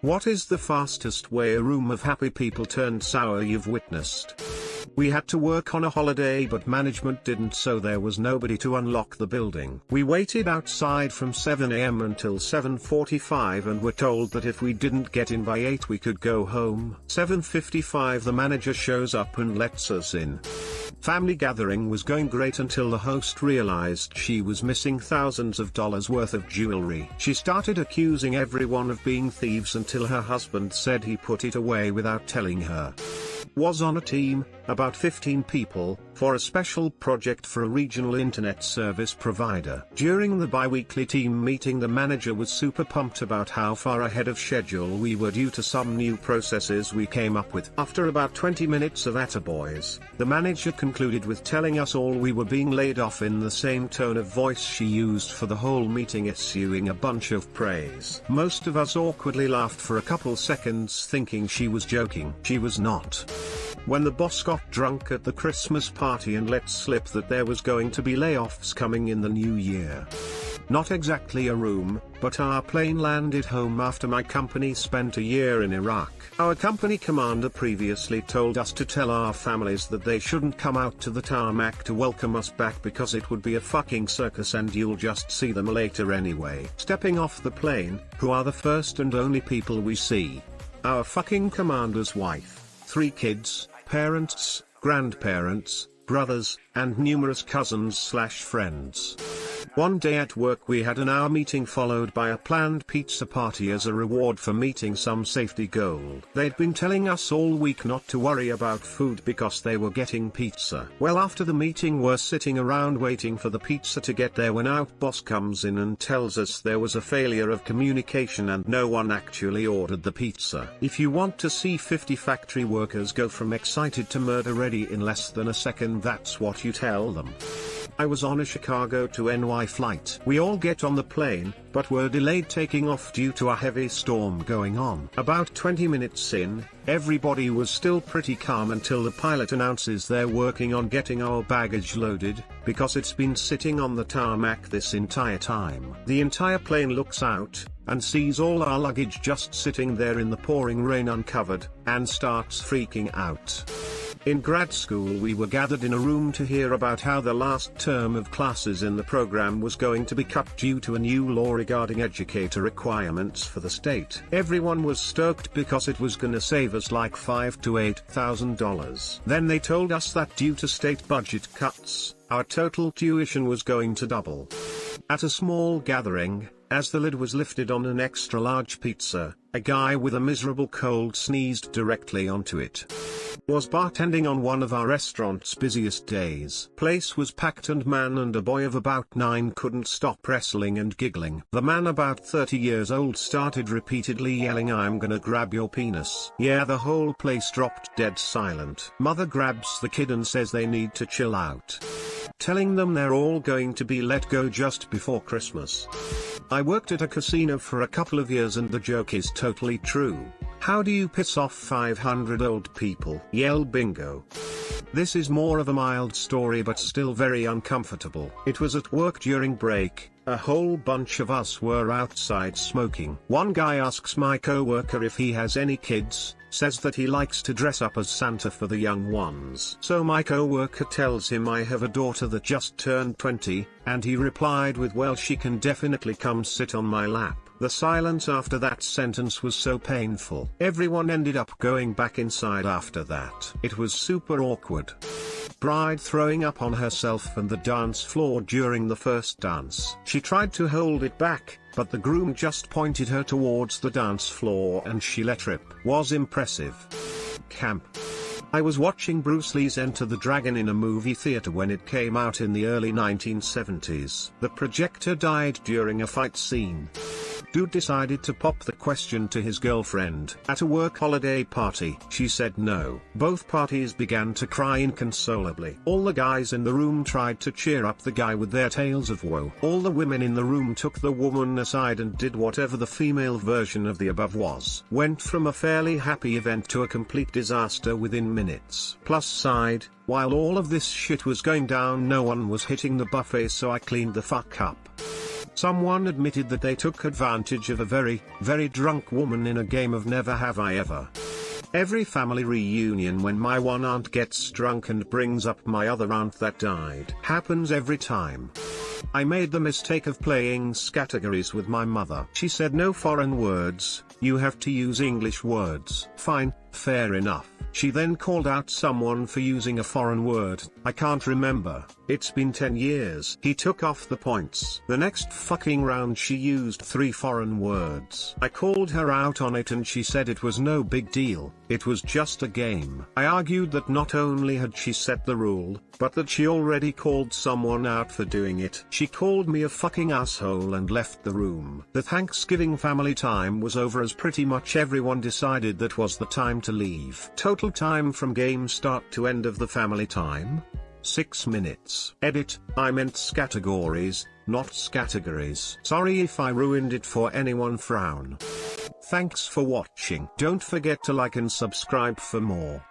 What is the fastest way a room of happy people turned sour you've witnessed? We had to work on a holiday but management didn't, so there was nobody to unlock the building. We waited outside from 7 AM until 7:45 and were told that if we didn't get in by 8 we could go home. 7:55 the manager shows up and lets us in. Family gathering was going great until the host realized she was missing thousands of dollars worth of jewelry. She started accusing everyone of being thieves until her husband said he put it away without telling her. Was on a team, about 15 people, for a special project for a regional internet service provider. During the bi-weekly team meeting the manager was super pumped about how far ahead of schedule we were due to some new processes we came up with. After about 20 minutes of attaboys, the manager concluded with telling us all we were being laid off in the same tone of voice she used for the whole meeting, issuing a bunch of praise. Most of us awkwardly laughed for a couple seconds thinking she was joking. She was not. When the boss got drunk at the Christmas party and let slip that there was going to be layoffs coming in the new year. Not exactly a room, but our plane landed home after my company spent a year in Iraq. Our company commander previously told us to tell our families that they shouldn't come out to the tarmac to welcome us back because it would be a fucking circus and you'll just see them later anyway. Stepping off the plane, who are the first and only people we see? Our fucking commander's wife, 3 kids, parents, grandparents, brothers, and numerous cousins/friends. One day at work we had an hour meeting followed by a planned pizza party as a reward for meeting some safety goal. They'd been telling us all week not to worry about food because they were getting pizza. Well, after the meeting we're sitting around waiting for the pizza to get there when our boss comes in and tells us there was a failure of communication and no one actually ordered the pizza. If you want to see 50 factory workers go from excited to murder ready in less than a second, that's what you tell them. I was on a Chicago to NY flight. We all get on the plane, but were delayed taking off due to a heavy storm going on. About 20 minutes in, everybody was still pretty calm until the pilot announces they're working on getting our baggage loaded, because it's been sitting on the tarmac this entire time. The entire plane looks out, and sees all our luggage just sitting there in the pouring rain uncovered, and starts freaking out. In grad school we were gathered in a room to hear about how the last term of classes in the program was going to be cut due to a new law regarding educator requirements for the state. Everyone was stoked because it was gonna save us like $5,000 to $8,000. Then they told us that due to state budget cuts, our total tuition was going to double. At a small gathering, as the lid was lifted on an extra large pizza, a guy with a miserable cold sneezed directly onto it. Was bartending on one of our restaurant's busiest days. Place was packed and man and a boy of about 9 couldn't stop wrestling and giggling. The man about 30 years old started repeatedly yelling, "I'm gonna grab your penis." Yeah, the whole place dropped dead silent. Mother grabs the kid and says they need to chill out, telling them they're all going to be let go just before Christmas. I worked at a casino for a couple of years and the joke is totally true. How do you piss off 500 old people? Yell bingo. This is more of a mild story but still very uncomfortable. It was at work during break. A whole bunch of us were outside smoking. One guy asks my coworker if he has any kids, says that he likes to dress up as Santa for the young ones. So my coworker tells him I have a daughter that just turned 20, and he replied with, "Well, she can definitely come sit on my lap." The silence after that sentence was so painful. Everyone ended up going back inside after that. It was super awkward. Bride throwing up on herself and the dance floor during the first dance. She tried to hold it back, but the groom just pointed her towards the dance floor and she let rip. Was impressive. Camp. I was watching Bruce Lee's Enter the Dragon in a movie theater when it came out in the early 1970s. The projector died during a fight scene. Dude decided to pop the question to his girlfriend at a work holiday party. She said no. Both parties began to cry inconsolably. All the guys in the room tried to cheer up the guy with their tales of woe. All the women in the room took the woman aside and did whatever the female version of the above was. Went from a fairly happy event to a complete disaster within minutes. Plus side, while all of this shit was going down, no one was hitting the buffet, so I cleaned the fuck up. Someone admitted that they took advantage of a very, very drunk woman in a game of Never Have I Ever. Every family reunion when my one aunt gets drunk and brings up my other aunt that died. Happens every time. I made the mistake of playing categories with my mother. She said no foreign words, you have to use English words. Fine, fair enough. She then called out someone for using a foreign word. I can't remember, it's been 10 years. He took off the points. The next fucking round she used 3 foreign words. I called her out on it and she said it was no big deal, it was just a game. I argued that not only had she set the rule, but that she already called someone out for doing it. She called me a fucking asshole and left the room. The Thanksgiving family time was over as pretty much everyone decided that was the time to leave. Total time from game start to end of the family time? 6 minutes. Edit, I meant categories, not categories. Sorry if I ruined it for anyone. Frown. Thanks for watching. Don't forget to like and subscribe for more.